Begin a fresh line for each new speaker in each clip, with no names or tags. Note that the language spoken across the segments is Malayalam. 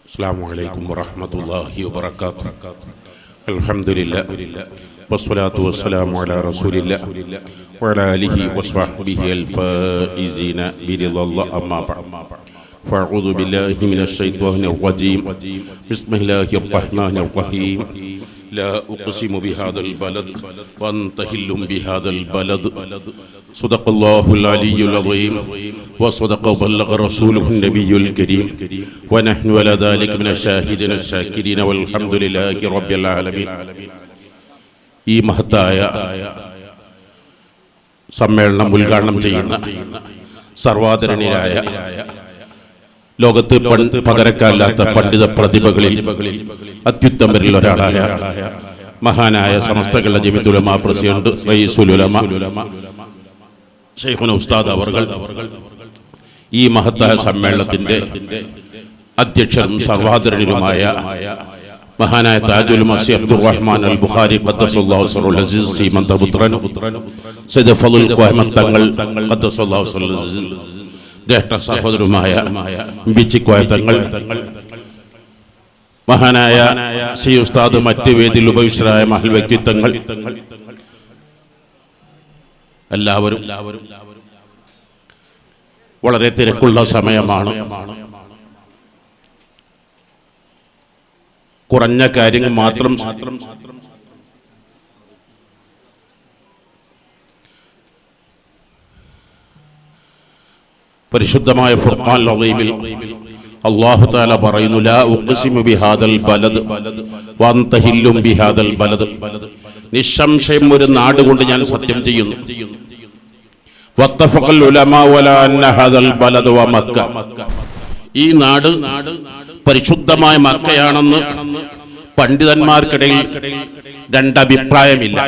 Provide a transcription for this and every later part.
السلام عليكم ورحمة الله وبركاته. الحمد لله والصلاة والسلام على رسول الله وعلى آله وصحبه الفائزين برضا الله. أما بعد فأعوذ بالله من الشيطان الرجيم. بسم الله الرحمن الرحيم. لا أقسم بهذا البلد وأنت حل بهذا البلد. صدق الله العلي العظيم وصدق وبلغ رسوله النبي الكريم ونحن على ذلك من الشاهدين الشاكرين والحمد لله رب العالمين. ഈ മഹത്തായ സമ്മേളനം ഉദ്ഘാടനം ചെയ്യുന്ന സർവാദരണീയരായ ലോകത്ത് പകരക്കാരില്ലാത്ത പണ്ഡിത പ്രതിഭകളിൽ അത്യുത്തമരിൽ ഒരാളായ മഹാനായ സമസ്ത കേരള ജമിഅത്തുൽ ഉലമാ പ്രസിഡന്റ് റയീസുൽ ഉലമ ശൈഖുന ഉസ്താദ് അവർകൾ ഈ മഹത്തായ സമ്മേളനത്തിന്റെ അധ്യക്ഷനും സർവാദരണീയനുമായ മഹാനായ താജുൽ മസി അബ്ദുർ റഹ്മാൻ അൽ ബുഖാരി ഖദ്ദസല്ലാഹു സിറഹുൽ അസീസ് സീമന്ത പുത്രനും സയ്യിദ് ഫളുൽ ഖുഹൈമത്ത് തങ്ങൾ ഖദ്ദസല്ലാഹു സിറഹുൽ അസീസ് ജ്യേഷ്ഠ സഹോദരനുമായ ബിച്ചിക്കോയ തങ്ങൾ, മഹാനായ സി ഉസ്താദ്, മറ്റ് വേദിയിൽ ഉപവിഷ്ടരായ മഹൽ വ്യക്തിത്വങ്ങൾ എല്ലാവരും വളരെ തിരക്കുള്ള സമയമാണ്. കുറഞ്ഞ കാര്യങ്ങൾ മാത്രം പരിശുദ്ധമായ ഫുർഖാനുൽ അളീമിൽ അല്ലാഹു തആല പറയുന്നു, ലാ ഉഖ്സിമു ബിഹാദൽ ബലദ് വഅൻത ഹില്ലും ബിഹാദൽ ബലദ്. നിസ്സംശയം ഒരു നാട് കൊണ്ട് ഞാൻ സത്യം ചെയ്യുന്നു. വത്തഫഖൽ ഉലമാ വലാ അന്ന ഹാദൽ ബലദ് വ മക്ക. ഈ നാട് പരിശുദ്ധമായ മക്കയാണെന്ന് പണ്ഡിതന്മാർക്കിടയിൽ രണ്ടഭിപ്രായമില്ല.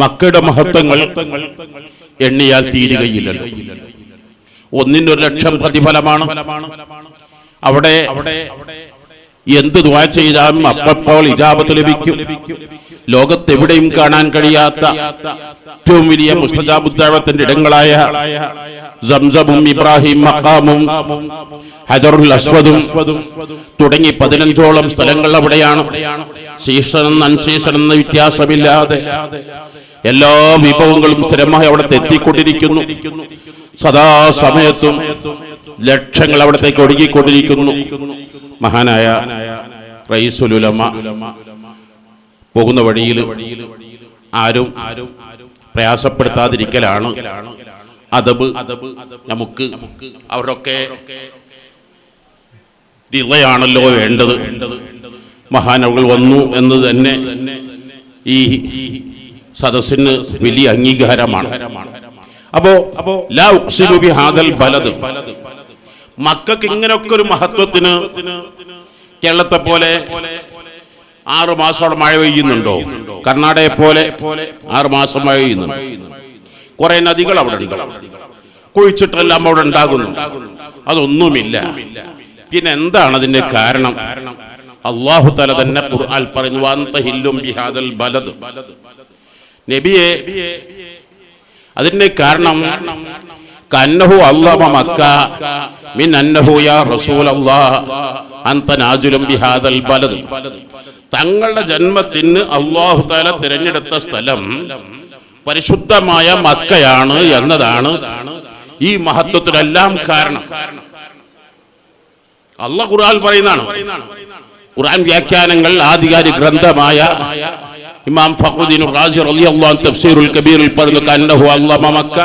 മക്കയുടെ മഹത്വങ്ങൾ എണ്ണിയാൽ തീരുകയില്ലല്ലോ. 1,00,000 പ്രതിഫലമാണ്. അവിടെ എന്ത് ദുആ ചെയ്താലും അപ്പോൾ ഇജാബത്ത് ലഭിക്കും. ലോകത്തെവിടെയും കാണാൻ കഴിയാത്ത ഏറ്റവും വലിയ മുസ്തജാബുദ്ദഅവത്തിന്റെ ഇടങ്ങളായ സംസമും ഇബ്രാഹിം മഖാമും ഹജറുൽ അസ്വദും തുടങ്ങി 15ഓളം സ്ഥലങ്ങൾ അവിടെയാണ്. ശീർഷനെന്ന അൻശീർഷനെന്ന വ്യത്യാസമില്ലാതെ എല്ലാ വിഭവങ്ങളും സ്ഥിരമായി അവിടെ എത്തിക്കൊണ്ടിരിക്കുന്നു. സദാസമയത്തും ലക്ഷങ്ങൾ അവിടത്തേക്ക് ഒഴുകിക്കൊണ്ടിരിക്കുന്നു. മഹാനായ റയീസുൽ ഉലമ പോകുന്ന വഴിയിൽ ആരും പ്രയാസപ്പെടുത്താതിരിക്കലാണ് അദബ്. നമുക്ക് അവരൊക്കെ റിളയാണല്ലോ വേണ്ടത്. മഹാനവകൾ വന്നു എന്ന് തന്നെ ഈ സദസ്സിന് വലിയ അംഗീകാരമാണ്. അപ്പോ ലാ ഉഖ്സിമു ബിഹാദൽ ബലദ്, മക്കൾക്ക് ഇങ്ങനെയൊക്കെ ഒരു മഹത്വത്തിന് കേരളത്തെ പോലെ 6 മാസത്തോളം മഴ പെയ്യുന്നുണ്ടോ? കർണാടകയെ പോലെ 6 മാസം മഴ പെയ്യുന്നുണ്ട്. കുറെ നദികൾ അവിടെ ഉണ്ട്, കുഴിച്ചിട്ടെല്ലാം അവിടെ ഉണ്ടാകുന്നു. അതൊന്നുമില്ല. പിന്നെ എന്താണ് അതിന്റെ കാരണം? അല്ലാഹു തആല തന്നെ ഖുർആനിൽ പറയുന്നു, വഅൻത ഹില്ലും ബിഹാദൽ ബലദ്. നബിയെ, അതിന്റെ കാരണം കന്നഹു അല്ലാഹ മക്ക മിൻ അന്നഹു യാ റസൂലല്ലാഹ് അൻത നാസിലും ബിഹാദൽ ബലദ്. തങ്ങളുടെ ജന്മത്തിന് അല്ലാഹു തആല തിരഞ്ഞെടുത്ത സ്ഥലം പരിശുദ്ധമായ മക്കയാണ് എന്നതാണ് ഈ മഹത്വത്തിനെല്ലാം കാരണം. അല്ലാഹു ഖുർആനിൽ പറയുന്നതാണ്. ഖുർആൻ വ്യാഖ്യാനങ്ങൾ ആധികാരിക ഗ്രന്ഥമായ ഇമാം ഫഖ്റുദ്ദീൻ റാസി റളിയല്ലാഹു അൻഹു തഫ്സീറുൽ കബീറിൽ പറഞ്ഞു, കന്നഹു അല്ലാഹ മക്ക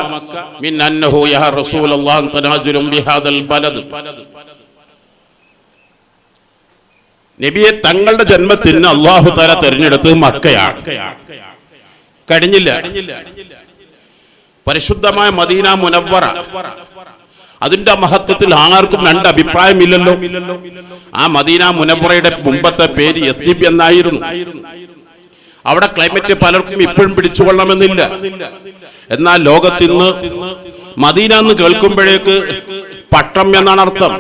മിൻ അന്നഹു യാ റസൂലല്ലാഹ് അൻത നാസിലും ബിഹാദൽ ബലദ്. നബിയെ, തങ്ങളുടെ ജന്മത്തിന് അല്ലാഹു തആല തിരഞ്ഞെടുത്തത് മക്കയാണ്. കഴിഞ്ഞില്ല. പരിശുദ്ധമായ മദീന മുനവ്വറ, അതിന്റെ മഹത്വത്തിൽ ആർക്കും രണ്ട് അഭിപ്രായമില്ലല്ലോ. ആ മദീന മുനവ്വറയുടെ മുമ്പത്തെ പേര് യസ്രിബ് എന്നായിരുന്നു. അവിടെ ക്ലൈമറ്റ് പലർക്കും ഇപ്പോഴും പിടിച്ചുകൊള്ളണമെന്നില്ല. എന്നാൽ ലോകത്തിന്ന് മദീന എന്ന് കേൾക്കുമ്പോഴേക്ക് പട്ടം എന്നാണ് അർത്ഥം.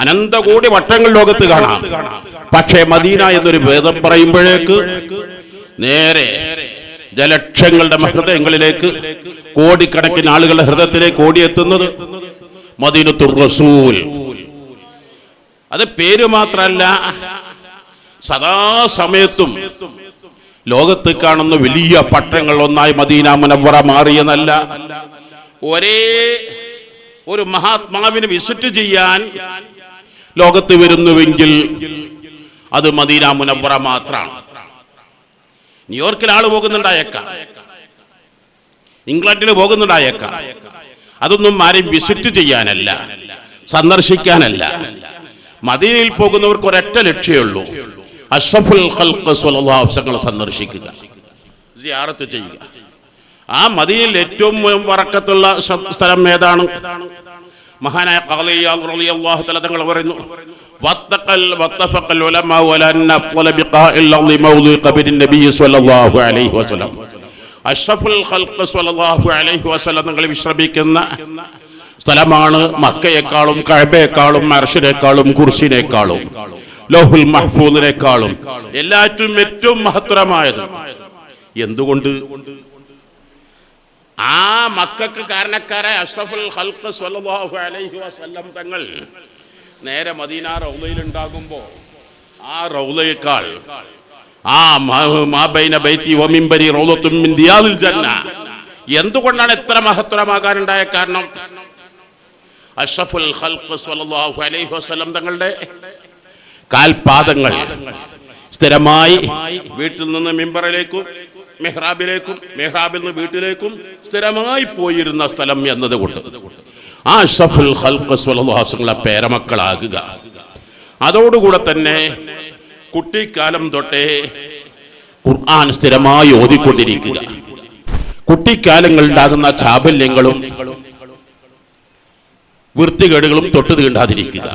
അനന്തകോടി വട്ടങ്ങൾ ലോകത്ത് കാണാം. പക്ഷേ മദീന എന്നൊരു ഭേദം പറയുമ്പോഴേക്ക് നേരെ ജലക്ഷങ്ങളുടെ ഹൃദയങ്ങളിലേക്ക്, കോടിക്കണക്കിന് ആളുകളുടെ ഹൃദയത്തിലേക്ക് ഓടിയെത്തുന്നത് മദീനത്തുർ റസൂൽ. അത് പേര് മാത്രമല്ല, സദാസമയത്തും ലോകത്ത് കാണുന്ന വലിയ പട്ടണങ്ങൾ ഒന്നായി മദീന മുനവ്വറ മാറിയെന്നല്ല, ഒരേ ഒരു മഹാത്മാവിനെ വിസിറ്റ് ചെയ്യാൻ ലോകത്ത് വരുന്നുവെങ്കിൽ അത് മദീന മുനവ്വറ മാത്രമാണ്. ന്യൂയോർക്കിൽ ആള് പോകുന്നുണ്ടായേക്കാം, ഇംഗ്ലണ്ടിൽ പോകുന്നുണ്ടായേക്കാം. അതൊന്നും ആരെയും വിസിറ്റ് ചെയ്യാനല്ല, സന്ദർശിക്കാനല്ല. മദീനയിൽ പോകുന്നവർക്ക് ഒരൊറ്റ ലക്ഷ്യമുള്ളൂ, അഷ്റഫുൽ ഖൽഖ് സ്വല്ലല്ലാഹു അലൈഹി വസല്ലം സന്ദർശിക്കുക, സിയാറത്ത് ചെയ്യുക. ആ മദീനയിൽ ഏറ്റവും ബറക്കത്തുള്ള സ്ഥലം ഏതാണ്? മഹാനായ ഖാദി ഇയാദ് റളിയല്ലാഹു തആല തങ്ങൾ പറയുന്നു, വത്തഫഖൽ ഉലമാ വലന്ന അഫ്ളല ബിഖാഇൽ അർളി മൗദി ഖബരി നബി സ്വല്ലല്ലാഹു അലൈഹി വസല്ലം. അഷ്റഫുൽ ഖൽഖ് സ്വല്ലല്ലാഹു അലൈഹി വസല്ലം തങ്ങൾ വിശ്രമിക്കുന്ന സ്ഥലമാണ് മക്കയെക്കാളും കഅബയെക്കാളും അർശിനേക്കാളും കുർസിനേക്കാളും ലൗഹുൽ മഹ്ഫൂദിനേക്കാളും എല്ലാറ്റും ഏറ്റവും മഹത്തരമായത്. എന്തുകൊണ്ട്? ആ മക്കൾക്ക് കാരണക്കാരായ അഷ്റഫുൽ ഖൽഖ് സ്വല്ലല്ലാഹു അലൈഹി വസല്ലം തങ്ങൾ നേരെ മദീന റൗളയിൽ ഉണ്ടാകുമ്പോൾ ആ റൗളയേക്കാൾ ആ മാ ബൈന ബൈതി വ മിൻബരി റൗളത്തും മിൻ ദിയാദിൽ ജന്ന. എന്തുകൊണ്ടാണ് ഇത്ര മഹത്തരമാകാനുണ്ടായ കാരണം? അഷ്റഫുൽ ഖൽഖ് സ്വല്ലല്ലാഹു അലൈഹി വസല്ലം തങ്ങളുടെ കാൽപാദങ്ങൾ സ്ഥിരമായി വീട്ടിൽ നിന്ന് മിമ്പറിലേക്കും മെഹ്റാബിലേക്കും മെഹ്റാബിൽ നിന്ന് വീട്ടിലേക്കും സ്ഥിരമായി പോയിരുന്ന സ്ഥലം എന്നതുകൊണ്ട് ആ അഷ്റഫുൽ ഖൽഖ് സ്വല്ലല്ലാഹു അലൈഹി വസല്ലം പേരമക്കളാകുക. അതോടുകൂടെ തന്നെ കുട്ടിക്കാലം തൊട്ടേ ഖുർആൻ സ്ഥിരമായി ഓതിക്കൊണ്ടിരിക്കുക. കുട്ടിക്കാലങ്ങളിൽ ഉണ്ടാകുന്ന ചാബല്യങ്ങളും വൃത്തികേടുകളും തൊട്ടു തീണ്ടാതിരിക്കുക.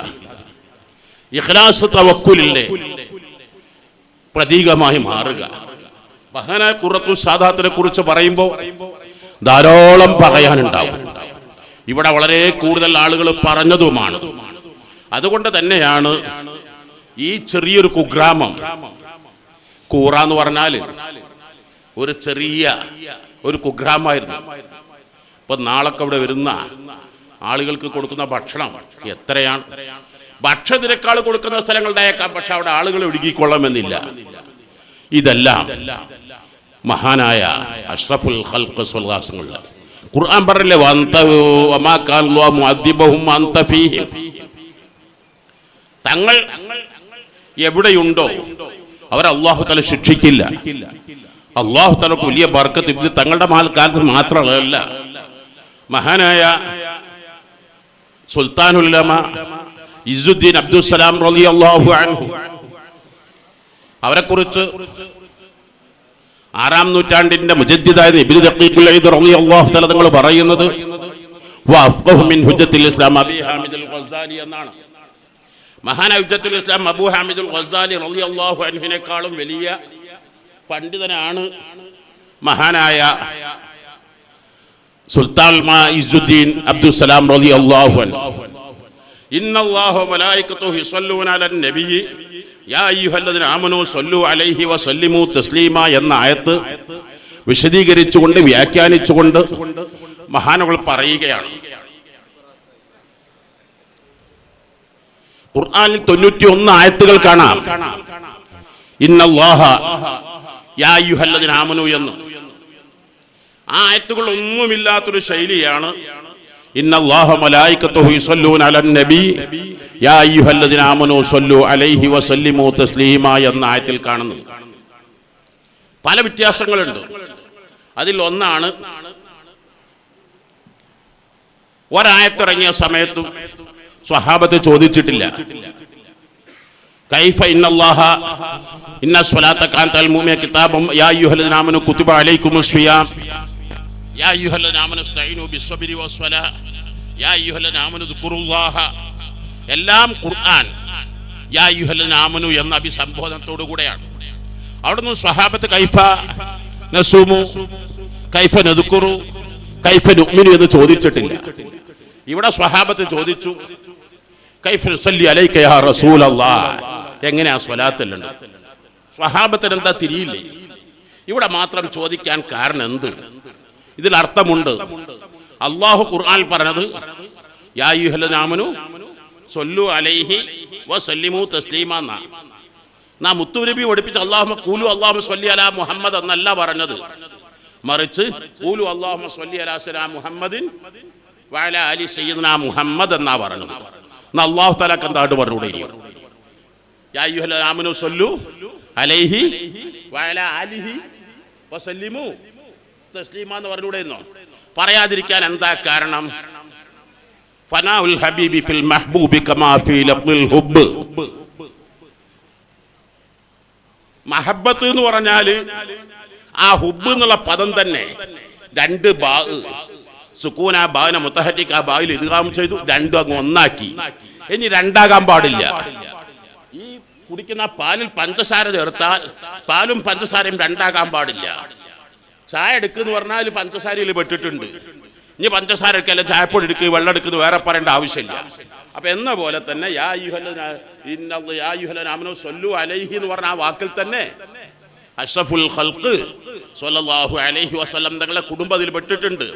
ഇഖ്ലാസ് തവക്കുലിന്റെ പ്രതീകമായി മാറുക. മഹാനായ ഖുറത്തു സാദാത്തിനെ കുറിച്ച് പറയുമ്പോൾ ധാരാളം പറയാനുണ്ടാവും. ഇവിടെ വളരെ കൂടുതൽ ആളുകൾ പറഞ്ഞതുമാണ്. അതുകൊണ്ട് തന്നെയാണ് ഈ ചെറിയൊരു കുഗ്രാമം, കൂറ എന്ന് പറഞ്ഞാൽ ഒരു ചെറിയ ഒരു കുഗ്രാമമായിരുന്നു. ഇപ്പൊ നാളൊക്കെ ഇവിടെ വരുന്ന ആളുകൾക്ക് കൊടുക്കുന്ന ഭക്ഷണം എത്രയാണ്? ഭക്ഷണത്തിനേക്കാൾ കൊടുക്കുന്ന സ്ഥലങ്ങളുണ്ടായേക്കാം, പക്ഷെ അവിടെ ആളുകൾ ഒഴുകിക്കൊള്ളണമെന്നില്ല. ഇതെല്ലാം മഹാനായ അഷ്റഫുൽ ഖൽഖ് സ്വല്ലല്ലാഹു അലൈഹി വസല്ലം ഖുർആൻ പറഞ്ഞില്ലേ, വമാ കാന അല്ലാഹു മുഅദ്ദിബഹും അൻത ഫീഹിം. തങ്ങൾ എവിടെയുണ്ടോ അവർ അല്ലാഹു തആല ശിക്ഷിക്കില്ല. അല്ലാഹു തആലക്ക് വലിയ ബർക്കത്ത് ഇത് തങ്ങളുടെ കാലത്ത് മാത്രമല്ല. മഹാനായ സുൽത്താനുൽ ഉലമ ഇസ്സുദ്ദീൻ അബ്ദുസ്സലാം റളിയല്ലാഹു അൻഹു അവരെ കുറിച്ച് 6-ാം നൂറ്റാണ്ടിന്റെ മുജദ്ദിദായ ഇബ്നു ദഖീഖുൽ ഈദ് റളിയല്ലാഹു തആല തങ്ങൾ പറയുന്നത് വഅഫ്ഖഹു മിൻ ഹുജ്ജത്തുൽ ഇസ്ലാം അബീ ഹാമിദുൽ ഗസാലി എന്നാണ്. മഹാനായ ഹുജ്ജത്തുൽ ഇസ്ലാം അബൂ ഹാമിദുൽ ഗസാലി റളിയല്ലാഹു അൻഹുവിനേക്കാളും വലിയ പണ്ഡിതനാണ് മഹാനായ സുൽത്താൻ ഇസ്സുദ്ദീൻ അബ്ദുസ്സലാം റളിയല്ലാഹു അൻഹു. ഇന്നല്ലാഹു വമലായികതുഹു യുസല്ലൂന അലൻ നബിയ്യി യാ അയ്യുഹല്ലദീന ആമനൂ സ്വല്ലു അലൈഹി വസല്ലിമു തസ്ലീമ എന്ന ആയത്ത് വിശദീകരിച്ചുകൊണ്ട് വ്യാഖ്യാനിച്ചുകൊണ്ട് മഹാനുകൾ പറയുകയാണ്. ഖുർആനിൽ 91 ആയത്തുകൾ കാണാം. ഇന്നല്ലാഹ യാ അയ്യുഹല്ലദീന ആമനൂ എന്ന്. ആ ആയത്തുകൾ ഒന്നുമില്ലാത്തൊരു ശൈലിയാണ് ഇന്നല്ലാഹ മലായികതുഹു യുസല്ലൂന അലൻ നബി യാ അയ്യുഹല്ലദീന ആമനൂ സ്വല്ലു അലൈഹി വസല്ലിമു തസ്ലീമ എന്ന ആയത്തിൽ കാണുന്നത്. പല വ്യത്യാസങ്ങളുണ്ട്. അതിൽ ഒന്നാണ് ഒരായത്തിറങ്ങിയ സമയത്തും സ്വഹാബത്ത് ചോദിച്ചിട്ടില്ല, കൈഫ ഇന്നല്ലാഹ ഇന്ന സ്വലാത്ത കാനത് മുഅ്മിന കിതാബും യാ അയ്യുഹല്ലദീന ആമനൂ കുതിബ അലൈക്കുമുസ് സിയാം യാ അയ്യുഹല്ലദീന ആമനൂ ഇസ്തഈനു ബിസ്സബ്രി വസ്സലാ യാ അയ്യുഹല്ലദീന ആമനൂ ദുകുറുല്ലാഹ. എല്ലാം ഖുർആൻ യാ അയ്യുഹല്ലദീന ആമനൂ എന്ന അഭിസംബോധനത്തോടു കൂടെയാണ്. അവിടുന്ന് സ്വഹാബത്ത് കൈഫ നസൂമു കൈഫ നദ്കുറു കൈഫ നുഅ്മിനു എന്ന് ചോദിച്ചിട്ടില്ല. ഇവിടെ സ്വഹാബത്ത് ചോദിച്ചു കൈഫ നുസല്ലി അലൈക യാ റസൂലല്ലാഹ്, എങ്ങനെയാ സ്വലാത്തുണ്ട്? സ്വഹാബത്തിന് എന്താ തിരിയില്ലേ? ഇവിടെ മാത്രം ചോദിക്കാൻ കാരണം എന്ത്? ഇതിൽ അർത്ഥമുണ്ട്. അല്ലാഹു ഖുർആനിൽ പറഞ്ഞത് യാ അയ്യുഹല്ലദീന ആമനൂ സൊല്ലു അലൈഹി വസല്ലിമു തസ്ലീമാ എന്നാ. നാ മുത്തുനബി പഠിപ്പിച്ച അല്ലാഹുമ്മ ഖൂലു അല്ലാഹുമ്മ സ്വല്ലി അലാ മുഹമ്മദ് എന്നല്ല പറഞ്ഞത്, മറിച്ച് ഖൂലു അല്ലാഹുമ്മ സ്വല്ലി അലാ സയ്യിദിനാ മുഹമ്മദിൻ വഅലാ ആലി സയ്യിദിനാ മുഹമ്മദ് എന്നാ പറഞ്ഞത്. എന്നാ അല്ലാഹു തആലക്ക് എന്തായിട്ട് പറഞ്ഞൂടെ? യാ അയ്യുഹല്ലദീന ആമനൂ സ്വല്ലു അലൈഹി വഅലാ ആലിഹി വസല്ലിമു തസ്ലീമാ എന്ന് പറഞ്ഞൂടെന്നോ? പറയാതിരിക്കാൻ എന്താ കാരണം? ഫനാഉൽ ഹബീബി ഫിൽ മഹ്ബൂബി കമാ ഫീ ലഫ്ളിൽ ഹുബ്ബ്. മഹബത്ത് എന്ന് പറഞ്ഞാൽ ആ ഹുബ്ബ് എന്നുള്ള പദം തന്നെ രണ്ട് ബാ സുക്കൂന ബാന മുത്തഹരിക ആ ബായിൽ ഇദ്ഗാം ചെയ്തു, രണ്ടും അങ്ങ് ഒന്നാക്കി. ഇനി രണ്ടാകാൻ പാടില്ല. ഈ കുടിക്കുന്ന പാലിൽ പഞ്ചസാര ചേർത്താൽ പാലും പഞ്ചസാരയും രണ്ടാകാൻ പാടില്ല. ചായ എടുക്കുന്നു പറഞ്ഞാൽ പഞ്ചസാരയിൽ പെട്ടിട്ടുണ്ട്. ഇനി പഞ്ചസാര എടുക്കല്ല, ചായപ്പൊടി എടുക്കുക, വെള്ളം എടുക്കുന്നത് വേറെ പറയേണ്ട ആവശ്യമില്ല. അപ്പൊ എന്ന പോലെ തന്നെ യാ അയ്യുഹല്ലദീന ആമനൂ സ്വല്ലു അലൈഹി എന്ന് പറഞ്ഞ ആ വാക്കിൽ തന്നെ അഷ്റഫുൽ ഖൽഖ് സ്വല്ലല്ലാഹു അലൈഹി വസല്ലം തങ്ങളുടെ കുടുംബത്തിൽ പെട്ടിട്ടുണ്ട്.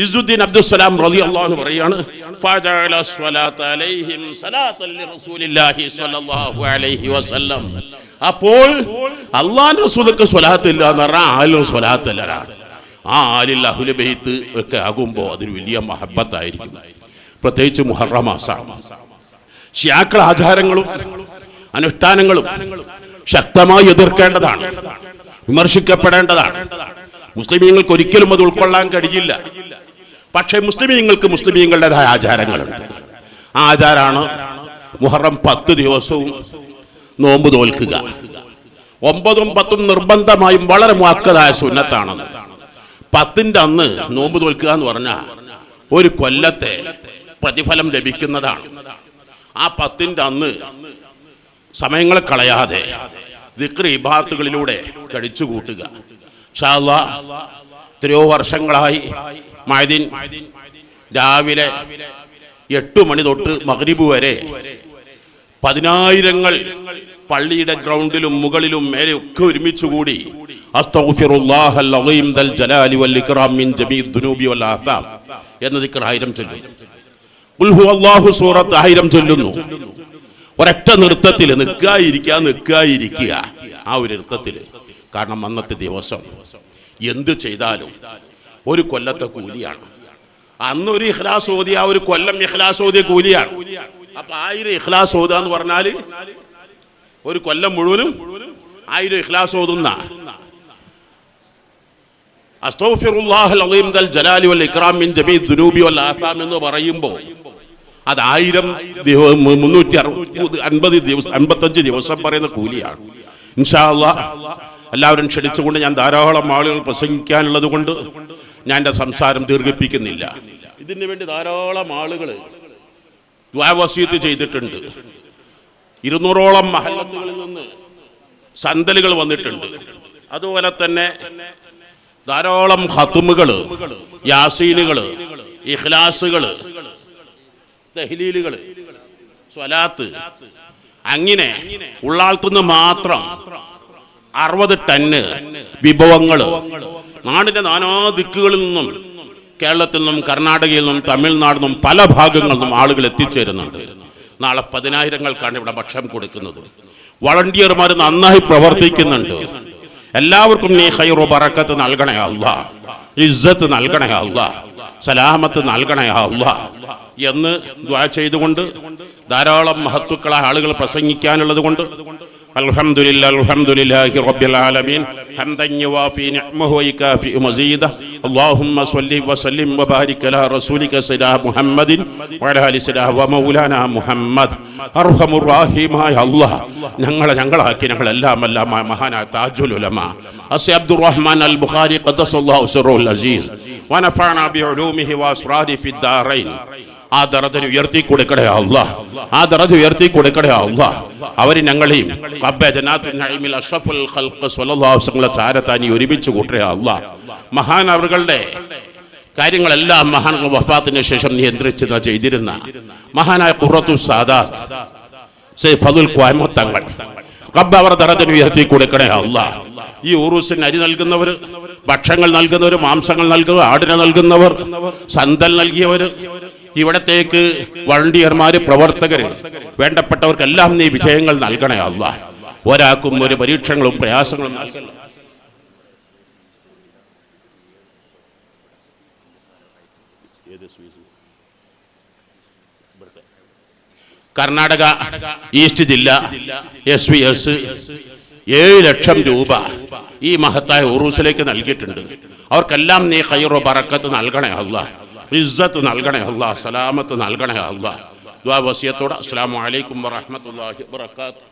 ഇസ്സുദ്ദീൻ അബ്ദുസ്സലാം റളിയല്ലാഹു അൻഹു പറയാണ്, ഫജഅല സ്വലാത അലൈഹിം സലാത്തൻ ലിറസൂലില്ലാഹി സ്വല്ലല്ലാഹു അലൈഹി വസല്ലം. അപ്പോൾ അല്ലാഹുവിന്റെ റസൂലുക്ക് സ്വലാത്ത് ഇല്ല എന്ന് പറഞ്ഞാൽ ആലിന് സ്വലാത്ത് ഇല്ല. ആ ആലിൽ അഹ്ലു ബൈത്ത് ഒക്കെ ആകുമ്പോൾ അതൊരു വലിയ മഹബത്തായിരിക്കും. പ്രത്യേകിച്ച് മുഹറം മാസമാണ്. ശിയാക്കൾ ആചാരങ്ങളും അനുഷ്ഠാനങ്ങളും ശക്തമായി എതിർക്കേണ്ടതാണ്, വിമർശിക്കപ്പെടേണ്ടതാണ്. മുസ്ലിമീങ്ങൾക്ക് ഒരിക്കലും അത് ഉൾക്കൊള്ളാൻ കഴിയില്ല. പക്ഷേ മുസ്ലിമീങ്ങളുടേതായ ആചാരങ്ങളുണ്ട്. ആ ആചാരമാണ് മുഹറം 10 ദിവസവും നോമ്പ് നോൽക്കുക. 9ഉം 10ഉം നിർബന്ധമായും വളരെ മുഅക്കദായ സുന്നത്താണ്. 10ന്റെ അന്ന് നോമ്പ് നോൽക്കുക എന്ന് പറഞ്ഞാൽ ഒരു കൊല്ലത്തെ പ്രതിഫലം ലഭിക്കുന്നതാണ്. ആ 10ന്റെ അന്ന് സമയങ്ങൾ കളയാതെ ദിക്ർ ഇബാദത്തുകളിലൂടെ കഴിച്ചുകൂട്ടുക. ഇൻഷാ അല്ലാഹ് എത്രയോ വർഷങ്ങളായി മഅദിൻ രാവിലെ 8 മണി തൊട്ട് മഗ്രിബ് വരെ 10,000 പള്ളിയുടെ ഗ്രൗണ്ടിലും മുകളിലും മേലെ ഒക്കെ ഒരുമിച്ച് കൂടി അസ്തഗ്ഫിറുല്ലാഹൽ അളീം ദൽ ജലാലി വൽ ഇക്റാം മിൻ ജമീഇദ് ദുനൂബി വൽ ആതാം എന്ന ദിക്ർ 1000 ചൊല്ലുന്നു. ഖുൽ ഹുവല്ലാഹു സൂറത്ത് 1000 ചൊല്ലുന്നു. ഒരൊറ്റ നൃത്തത്തിൽ നിൽക്കുക ആ ഒരു നൃത്തത്തിൽ. കാരണം അന്നത്തെ ദിവസം എന്ത് ചെയ്താലും ഒരു കൊല്ലത്തെ കൂലിയാണ്. അന്നൊരു ഇഖ്ലാസ് ഓതി ആ ഒരു കൊല്ലം ഇഖ്ലാസ് ഓതിയ കൂലിയാണ്. അപ്പൊ 1000 ഇഖ്ലാസ് ഓതുക എന്ന് പറഞ്ഞാൽ ഒരു കൊല്ലം മുഴുവനും 1000 ഇഖ്ലാസ് ഓതുന്ന അസ്തഗ്ഫിറുല്ലാഹൽ അളീം ദൽ ജലാലി വൽ ഇക്റാം മിൻ ജമീഇദ് ദുനൂബി വൽ ആതാം എന്ന് പറയുമ്പോൾ അത് 355 ദിവസം പറയുന്ന കൂലിയാണ്. ഇൻഷാ അല്ലാഹ് എല്ലാവരും ക്ഷണിച്ചുകൊണ്ട് ഞാൻ ധാരാളം ആളുകൾ പ്രസംഗിക്കാനുള്ളത് കൊണ്ട് ഞാൻ എൻ്റെ സംസാരം ദീർഘിപ്പിക്കുന്നില്ല. ഇതിനു വേണ്ടി ധാരാളം ആളുകൾ ദുആ വസിയത്ത് ചെയ്തിട്ടുണ്ട്. 200ഓളം മഹല്ലത്തുകളിൽ നിന്ന് സന്തലുകൾ വന്നിട്ടുണ്ട്. അതുപോലെ തന്നെ ധാരാളം ഖത്മുകൾ, യാസീനുകൾ, ഇഖ്ലാസുകൾ, തഹ്ലീലുകൾ, സ്വലാത്ത്, അങ്ങനെ ഉള്ളാൾത്തുനിന്ന് മാത്രം 60 ടണ്ണ് വിഭവങ്ങൾ നാടിന്റെ നാനാ ദിക്കുകളിൽ നിന്നും, കേരളത്തിൽ നിന്നും കർണാടകയിൽ നിന്നും തമിഴ്നാടിൽ നിന്നും പല ഭാഗങ്ങളിൽ നിന്നും ആളുകൾ എത്തിച്ചേരുന്നുണ്ട്. നാളെ 10,000-ങ്ങൾക്കാണ് ഇവിടെ ഭക്ഷണം കൊടുക്കുന്നത്. വളണ്ടിയർമാർ നന്നായി പ്രവർത്തിക്കുന്നുണ്ട്. എല്ലാവർക്കും നീ ഖൈറു ബറക്കത്ത് നൽകണേ അല്ലാഹ്, ഇസ്സത്ത് നൽകണേ അല്ലാഹ്, സലാമത്ത് നൽകണേ അല്ലാഹ് എന്ന് ദുആ ചെയ്തുകൊണ്ട് ധാരാളം മഹത്തുക്കളായ ആളുകൾ പ്രസംഗിക്കാനുള്ളത് കൊണ്ട് അൽഹംദുലില്ലാഹി റബ്ബിൽ ആലമീൻ ഹംദൻ യുവാഫി നിഅമഹു വയുകാഫിഉ മസീദ അല്ലാഹുമ്മ സ്വല്ലി വസല്ലിം വബാരിക് അലാ റസൂലിക സയ്യിദനാ മുഹമ്മദിൻ വഅലാ ആലി സയ്യിദനാ വ മൗലാനാ മുഹമ്മദ്. അർഹമുർ റഹീമായ അല്ലാഹ് ഞങ്ങളാക്കി ഞങ്ങളെല്ലാം മഹാനായ താജുൽ ഉലമ അസി അബ്ദുറഹ്മാൻ അൽ ബുഖാരി ഖദ്ദസല്ലാഹു സിർറുൽ അസീസ് വനഫഅനാ ബിഉലൂമിഹി വഅസ്റാരി ഫിദ് ദാറൈൻ. ആ ദറജ ഉയർത്തി കൊടുക്കണേ അല്ലാഹ്, ആ ദറജ ഉയർത്തി കൊടുക്കണേ അല്ലാഹ്. അവർ ഞങ്ങളെയും അഷ്റഫുൽ ഖൽഖ് സ്വല്ലല്ലാഹു അലൈഹി വസല്ലം ചാരത്താനി ഒരുമിച്ച് കൂട്ടണേ അല്ലാഹ്. മഹാൻ അവരുടെ കാര്യങ്ങളെല്ലാം മഹാൻ വഫാത്തിന് ശേഷം നിയന്ത്രിച്ച് ചെയ്തിരുന്ന മഹാനായ ഖുറത്തു സാദാത്ത് സയ്യിദ് ഫളുൽ ഖുവൈമത്ത് തങ്ങൾ റബ്ബ് അവർ ദറജ ഉയർത്തി കൊടുക്കണേ അല്ലാഹ്. ഈ ഉറൂസിന് അരി നൽകുന്നവർ, ഭക്ഷണങ്ങൾ നൽകുന്നവർ, മാംസങ്ങൾ നൽകുന്നവർ, ആടിനെ നൽകുന്നവർ, സന്തൽ നൽകിയവർ, ഇവിടത്തേക്ക് വളണ്ടിയർമാര്, പ്രവർത്തകര്, വേണ്ടപ്പെട്ടവർക്കെല്ലാം നീ വിജയങ്ങൾ നൽകണേ അല്ലാഹ്. ഒരാൾക്കും ഒരു പരീക്ഷണങ്ങളും പ്രയാസങ്ങളും നൽകല്ല. കർണാടക ഈസ്റ്റ് ജില്ല SVS 7 ലക്ഷം രൂപ ഈ മഹത്തായ ഉറൂസിലേക്ക് നൽകിയിട്ടുണ്ട്. അവർക്കെല്ലാം നീ ഖൈറു ബറക്കത്ത് നൽകണേ അല്ലാഹ്, ഇസ്സത്ത് നൽകണേ അല്ലാഹ്, സലാമത്ത് നൽകണേ അല്ലാഹ്. ദുആ വസിയത്തോടെ അസ്സലാമു അലൈക്കും വറഹ്മത്തുള്ളാഹി വബറകാതുഹു.